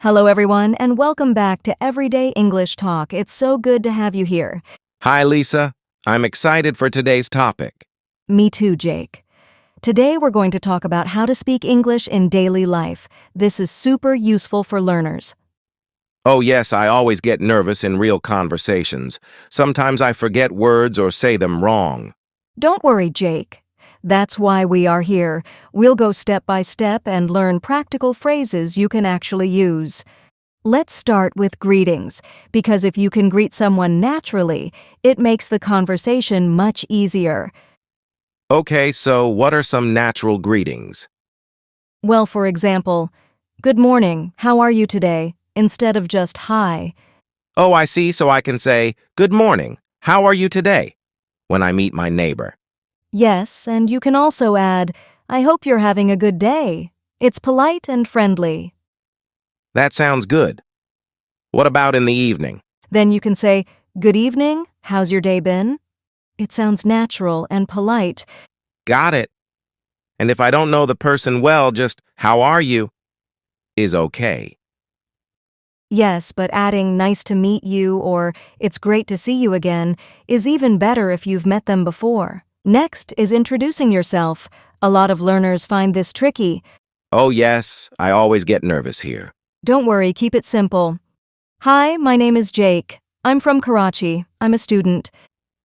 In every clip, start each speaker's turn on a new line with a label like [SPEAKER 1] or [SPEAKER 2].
[SPEAKER 1] Hello, everyone, and welcome back to Everyday English Talk. It's so good to have you here.
[SPEAKER 2] Hi, Lisa. I'm excited for today's topic.
[SPEAKER 1] Me too, Jake. Today, we're going to talk about how to speak English in daily life. This is super useful for learners.
[SPEAKER 2] Oh, yes, I always get nervous in real conversations. Sometimes I forget words or say them wrong.
[SPEAKER 1] Don't worry, Jake. That's why we are here. We'll go step by step and learn practical phrases you can actually use. Let's start with greetings, because if you can greet someone naturally, it makes the conversation much easier.
[SPEAKER 2] Okay, so what are some natural greetings?
[SPEAKER 1] Well, for example, "Good morning, how are you today?" instead of just "hi."
[SPEAKER 2] Oh, I see, so I can say, "Good morning. How are you today?" when I meet my neighbor.
[SPEAKER 1] Yes, and you can also add, "I hope you're having a good day." It's polite and friendly.
[SPEAKER 2] That sounds good. What about in the evening?
[SPEAKER 1] Then you can say, "Good evening, how's your day been?" It sounds natural and polite.
[SPEAKER 2] Got it. And if I don't know the person well, just, "How are you?" is okay.
[SPEAKER 1] Yes, but adding "nice to meet you" or "it's great to see you again" is even better if you've met them before. Next is introducing yourself. A lot of learners find this tricky.
[SPEAKER 2] Oh, yes, I always get nervous here.
[SPEAKER 1] Don't worry, keep it simple. "Hi, my name is Jake. I'm from Karachi. I'm a student."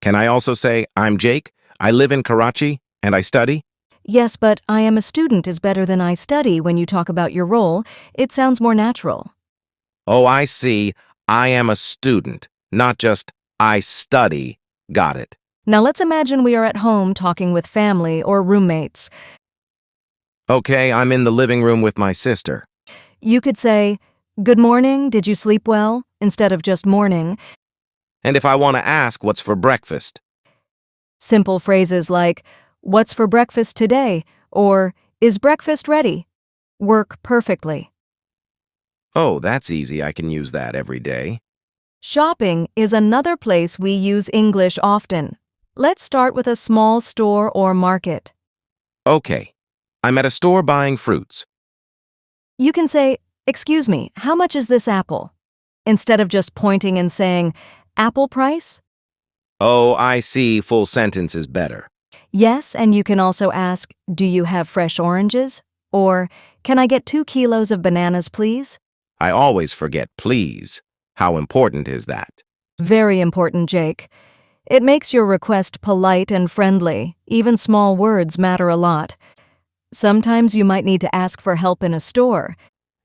[SPEAKER 2] Can I also say, "I'm Jake, I live in Karachi, and I study"?
[SPEAKER 1] Yes, but "I am a student" is better than "I study" when you talk about your role. It sounds more natural.
[SPEAKER 2] Oh, I see. I am a student, not just I study. Got it.
[SPEAKER 1] Now let's imagine we are at home talking with family or roommates.
[SPEAKER 2] Okay, I'm in the living room with my sister.
[SPEAKER 1] You could say, "Good morning, did you sleep well?" instead of just "morning."
[SPEAKER 2] And if I want to ask what's for breakfast?
[SPEAKER 1] Simple phrases like, "What's for breakfast today?" or "Is breakfast ready?" work perfectly.
[SPEAKER 2] Oh, that's easy. I can use that every day.
[SPEAKER 1] Shopping is another place we use English often. Let's start with a small store or market.
[SPEAKER 2] Okay, I'm at a store buying fruits.
[SPEAKER 1] You can say, "Excuse me, how much is this apple?" instead of just pointing and saying, "Apple price?"
[SPEAKER 2] Oh, I see. Full sentence is better.
[SPEAKER 1] Yes, and you can also ask, "Do you have fresh oranges?" or "Can I get 2 kilos of bananas, please?"
[SPEAKER 2] I always forget please. How important is that?
[SPEAKER 1] Very important, Jake. It makes your request polite and friendly. Even small words matter a lot. Sometimes you might need to ask for help in a store.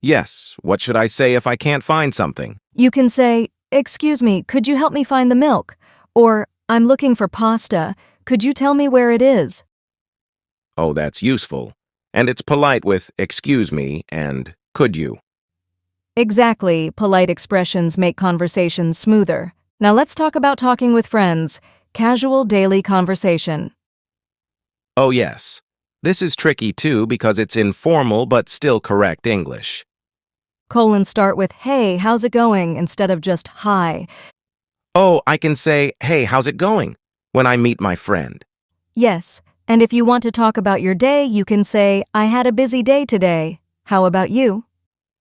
[SPEAKER 2] Yes, what should I say if I can't find something?
[SPEAKER 1] You can say, "Excuse me, could you help me find the milk?" or "I'm looking for pasta. Could you tell me where it is?"
[SPEAKER 2] Oh, that's useful. And it's polite with "excuse me" and "could you."
[SPEAKER 1] Exactly, polite expressions make conversations smoother. Now let's talk about talking with friends. Casual daily conversation.
[SPEAKER 2] Oh, yes. This is tricky too because it's informal but still correct English.
[SPEAKER 1] Start with "Hey, how's it going?" instead of just "Hi."
[SPEAKER 2] Oh, I can say, "Hey, how's it going?" when I meet my friend.
[SPEAKER 1] Yes, and if you want to talk about your day, you can say, "I had a busy day today. How about you?"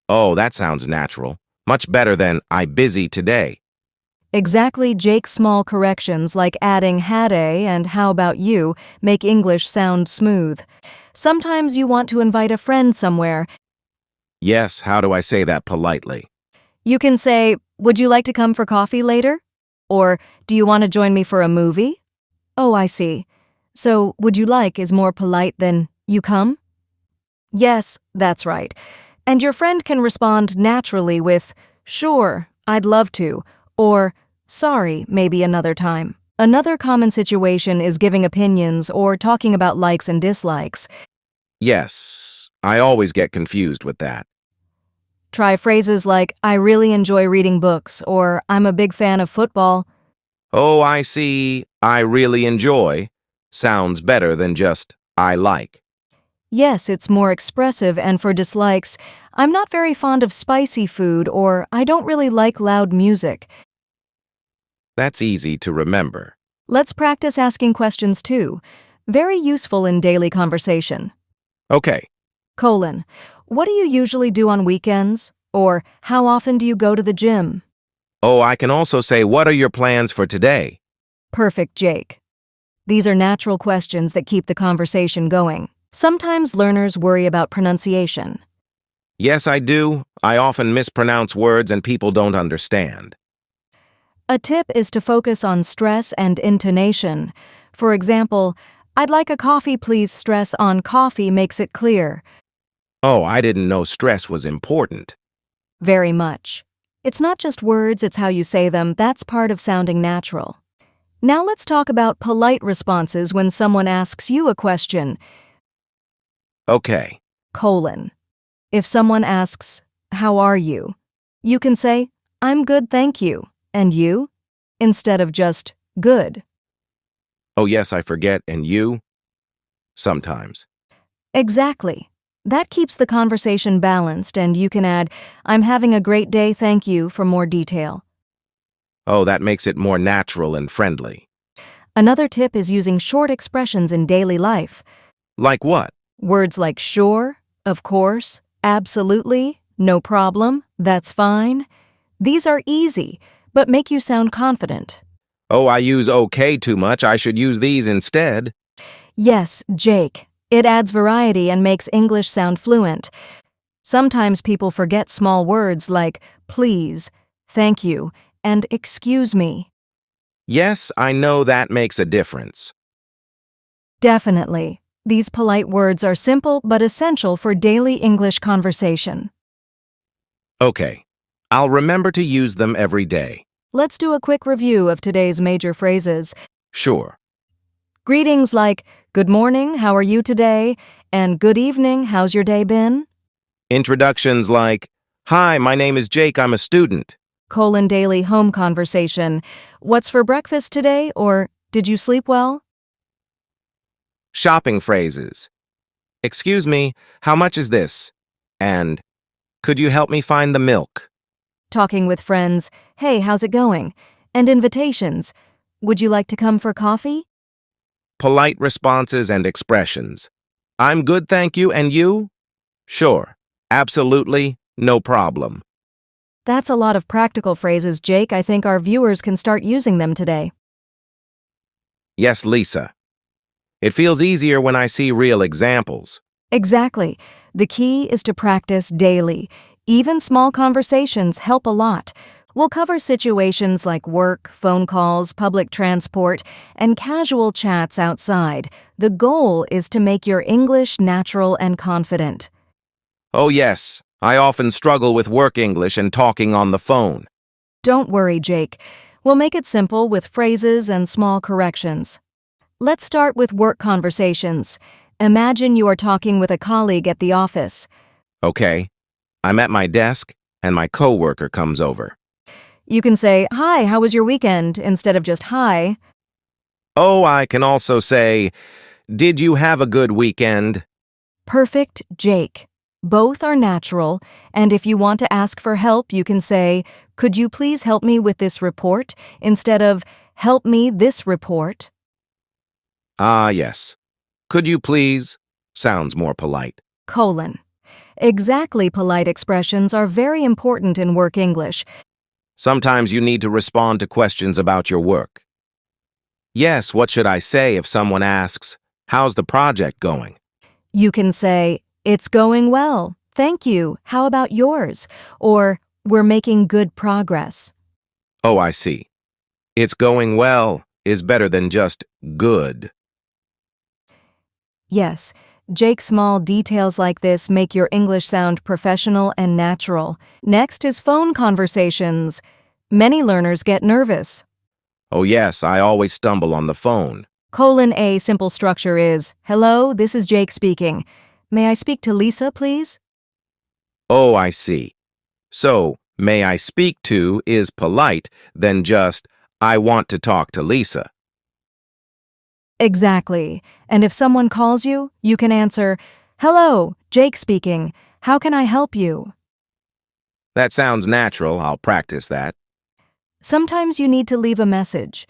[SPEAKER 2] Oh, that sounds natural. Much better than "I busy today."
[SPEAKER 1] Exactly, Jake's small corrections like adding "had a" and "how about you" make English sound smooth. Sometimes you want to invite a friend somewhere.
[SPEAKER 2] Yes, how do I say that politely?
[SPEAKER 1] You can say, "Would you like to come for coffee later?" Or, "Do you want to join me for a movie?" Oh, I see. So, "would you like" is more polite than "you come?" Yes, that's right. And your friend can respond naturally with, "Sure, I'd love to," or "Sorry, maybe another time." Another common situation is giving opinions or talking about likes and dislikes.
[SPEAKER 2] Yes, I always get confused with that.
[SPEAKER 1] Try phrases like, "I really enjoy reading books," or "I'm a big fan of football."
[SPEAKER 2] Oh, I see. I really enjoy. Sounds better than just I like.
[SPEAKER 1] Yes, it's more expressive, and for dislikes, "I'm not very fond of spicy food," or "I don't really like loud music."
[SPEAKER 2] That's easy to remember.
[SPEAKER 1] Let's practice asking questions too. Very useful in daily conversation.
[SPEAKER 2] Okay.
[SPEAKER 1] What do you usually do on weekends? Or, how often do you go to the gym?
[SPEAKER 2] Oh, I can also say, what are your plans for today?
[SPEAKER 1] Perfect, Jake. These are natural questions that keep the conversation going. Sometimes learners worry about pronunciation.
[SPEAKER 2] Yes, I do. I often mispronounce words and people don't understand.
[SPEAKER 1] A tip is to focus on stress and intonation. For example, I'd like a coffee, please. Stress on coffee makes it clear.
[SPEAKER 2] Oh, I didn't know stress was important.
[SPEAKER 1] Very much. It's not just words, it's how you say them. That's part of sounding natural. Now let's talk about polite responses when someone asks you a question.
[SPEAKER 2] Okay.
[SPEAKER 1] Colon. If someone asks, how are you? You can say, I'm good, thank you. And you? Instead of just, good.
[SPEAKER 2] Oh, yes, I forget. And you? Sometimes.
[SPEAKER 1] Exactly. That keeps the conversation balanced, and you can add, I'm having a great day, thank you, for more detail.
[SPEAKER 2] Oh, that makes it more natural and friendly.
[SPEAKER 1] Another tip is using short expressions in daily life.
[SPEAKER 2] Like what?
[SPEAKER 1] Words like sure, of course, absolutely, no problem, that's fine. These are easy, but make you sound confident.
[SPEAKER 2] Oh, I use okay too much. I should use these instead.
[SPEAKER 1] Yes, Jake. It adds variety and makes English sound fluent. Sometimes people forget small words like please, thank you, and excuse me.
[SPEAKER 2] Yes, I know that makes a difference.
[SPEAKER 1] Definitely. These polite words are simple but essential for daily English conversation.
[SPEAKER 2] Okay. I'll remember to use them every day.
[SPEAKER 1] Let's do a quick review of today's major phrases.
[SPEAKER 2] Sure.
[SPEAKER 1] Greetings like, good morning, how are you today? And good evening, how's your day been?
[SPEAKER 2] Introductions like, hi, my name is Jake, I'm a student.
[SPEAKER 1] Daily home conversation. What's for breakfast today? Or, did you sleep well?
[SPEAKER 2] Shopping phrases. Excuse me, how much is this? And, could you help me find the milk?
[SPEAKER 1] Talking with friends. Hey, how's it going? And invitations. Would you like to come for coffee?
[SPEAKER 2] Polite responses and expressions. I'm good, thank you, and you? Sure. Absolutely. No problem.
[SPEAKER 1] That's a lot of practical phrases, Jake. I think our viewers can start using them today.
[SPEAKER 2] Yes, Lisa. It feels easier when I see real examples.
[SPEAKER 1] Exactly. The key is to practice daily. Even small conversations help a lot. We'll cover situations like work, phone calls, public transport, and casual chats outside. The goal is to make your English natural and confident.
[SPEAKER 2] Oh, yes. I often struggle with work English and talking on the phone.
[SPEAKER 1] Don't worry, Jake. We'll make it simple with phrases and small corrections. Let's start with work conversations. Imagine you are talking with a colleague at the office.
[SPEAKER 2] Okay. I'm at my desk, and my coworker comes over.
[SPEAKER 1] You can say, hi, how was your weekend? Instead of just hi.
[SPEAKER 2] Oh, I can also say, did you have a good weekend?
[SPEAKER 1] Perfect, Jake. Both are natural, and if you want to ask for help, you can say, could you please help me with this report? Instead of, help me this report.
[SPEAKER 2] Ah, yes. Could you please? Sounds more polite.
[SPEAKER 1] Colon. Exactly polite expressions are very important in work English.
[SPEAKER 2] Sometimes you need to respond to questions about your work. Yes, what should I say if someone asks, how's the project going?
[SPEAKER 1] You can say, it's going well, thank you, how about yours? Or, we're making good progress.
[SPEAKER 2] Oh, I see. It's going well is better than just good.
[SPEAKER 1] Yes, Jake, small details like this make your English sound professional and natural. Next is phone conversations. Many learners get nervous.
[SPEAKER 2] Oh, yes, I always stumble on the phone.
[SPEAKER 1] A simple structure is, hello, this is Jake speaking. May I speak to Lisa, please?
[SPEAKER 2] Oh, I see. So, may I speak to is polite than just, I want to talk to Lisa.
[SPEAKER 1] Exactly. And if someone calls you, you can answer, hello, Jake speaking. How can I help you?
[SPEAKER 2] That sounds natural. I'll practice that.
[SPEAKER 1] Sometimes you need to leave a message.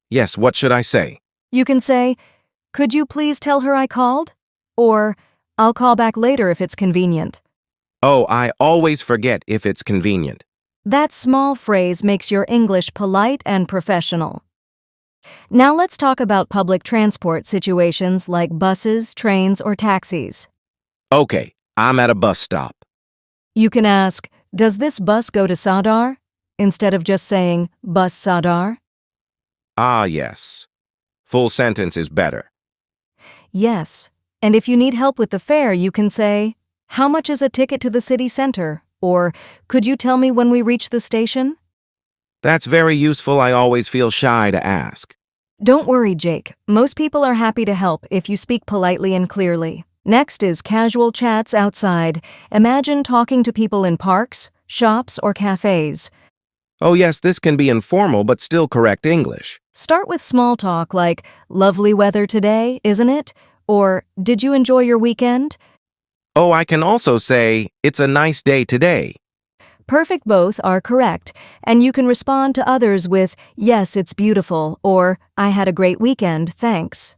[SPEAKER 2] Yes, what should I say?
[SPEAKER 1] You can say, could you please tell her I called? Or, I'll call back later if it's convenient.
[SPEAKER 2] Oh, I always forget if it's convenient.
[SPEAKER 1] That small phrase makes your English polite and professional. Now let's talk about public transport situations like buses, trains, or taxis.
[SPEAKER 2] Okay, I'm at a bus stop.
[SPEAKER 1] You can ask, "Does this bus go to Sadar?" instead of just saying, "Bus Sadar."
[SPEAKER 2] Ah, yes. Full sentence is better.
[SPEAKER 1] Yes. And if you need help with the fare, you can say, "How much is a ticket to the city center?" Or, "Could you tell me when we reach the station?"
[SPEAKER 2] That's very useful. I always feel shy to ask.
[SPEAKER 1] Don't worry, Jake. Most people are happy to help if you speak politely and clearly. Next is casual chats outside. Imagine talking to people in parks, shops, or cafes.
[SPEAKER 2] Oh, yes, this can be informal but still correct English.
[SPEAKER 1] Start with small talk like, "Lovely weather today, isn't it?" Or, "Did you enjoy your weekend?"
[SPEAKER 2] Oh, I can also say, it's a nice day today.
[SPEAKER 1] Perfect both are correct, and you can respond to others with, "Yes, it's beautiful," or, "I had a great weekend, thanks."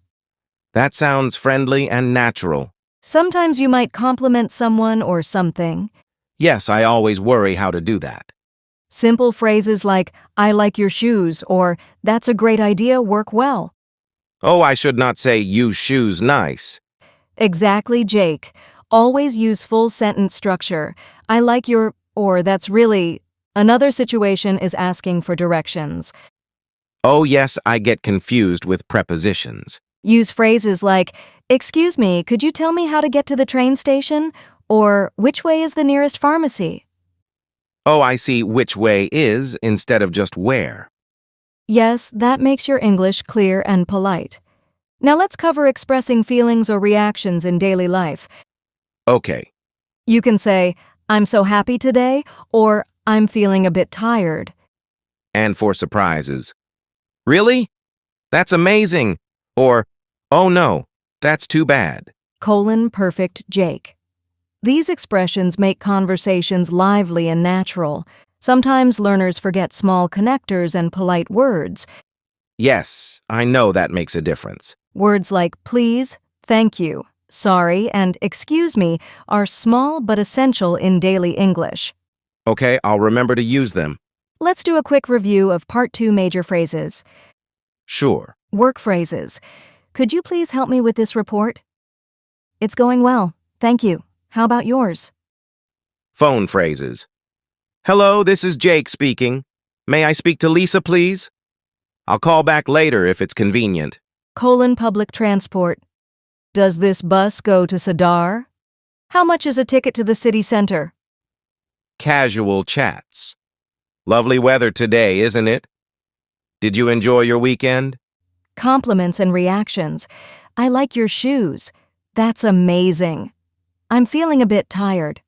[SPEAKER 2] That sounds friendly and natural.
[SPEAKER 1] Sometimes you might compliment someone or something.
[SPEAKER 2] Yes, I always worry how to do that.
[SPEAKER 1] Simple phrases like, "I like your shoes," or, "That's a great idea," work well.
[SPEAKER 2] Oh, I should not say, you shoes nice.
[SPEAKER 1] Exactly, Jake. Always use full sentence structure. "I like your," or, "That's really." Another situation is asking for directions.
[SPEAKER 2] Oh, yes, I get confused with prepositions.
[SPEAKER 1] Use phrases like, "Excuse me, could you tell me how to get to the train station?" Or, "Which way is the nearest pharmacy?"
[SPEAKER 2] Oh, I see which way is instead of just where.
[SPEAKER 1] Yes, that makes your English clear and polite. Now let's cover expressing feelings or reactions in daily life.
[SPEAKER 2] Okay,
[SPEAKER 1] You can say, "I'm so happy today," or, "I'm feeling a bit tired."
[SPEAKER 2] and for surprises. Really? That's amazing. Or, oh no, that's too bad.
[SPEAKER 1] Perfect Jake. These expressions make conversations lively and natural. Sometimes learners forget small connectors and polite words.
[SPEAKER 2] Yes, I know that makes a difference.
[SPEAKER 1] Words like please, thank you, sorry, and excuse me are small but essential in daily English.
[SPEAKER 2] Okay, I'll remember to use them.
[SPEAKER 1] Let's do a quick review of Part 2 major phrases.
[SPEAKER 2] Sure.
[SPEAKER 1] Work phrases. "Could you please help me with this report?" "It's going well, thank you. How about yours?"
[SPEAKER 2] Phone phrases. Hello, this is Jake speaking. May I speak to Lisa, please? I'll call back later if it's convenient.
[SPEAKER 1] Public transport. "Does this bus go to Sadar?" "How much is a ticket to the city center?"
[SPEAKER 2] Casual chats. Lovely weather today, isn't it? Did you enjoy your weekend?
[SPEAKER 1] Compliments and reactions. "I like your shoes. That's amazing." "I'm feeling a bit tired."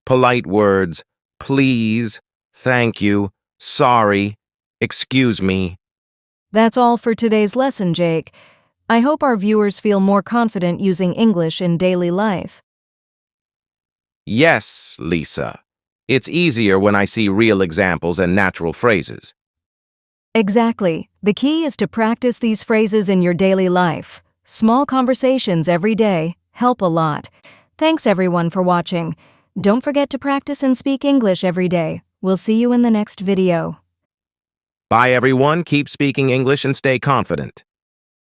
[SPEAKER 2] Polite words. Please, thank you, sorry, excuse me.
[SPEAKER 1] That's all for today's lesson, Jake. I hope our viewers feel more confident using English in daily life.
[SPEAKER 2] Yes, Lisa. It's easier when I see real examples and natural phrases.
[SPEAKER 1] Exactly. The key is to practice these phrases in your daily life. Small conversations every day help a lot. Thanks everyone for watching. Don't forget to practice and speak English every day. We'll see you in the next video.
[SPEAKER 2] Bye, everyone. Keep speaking English and stay confident.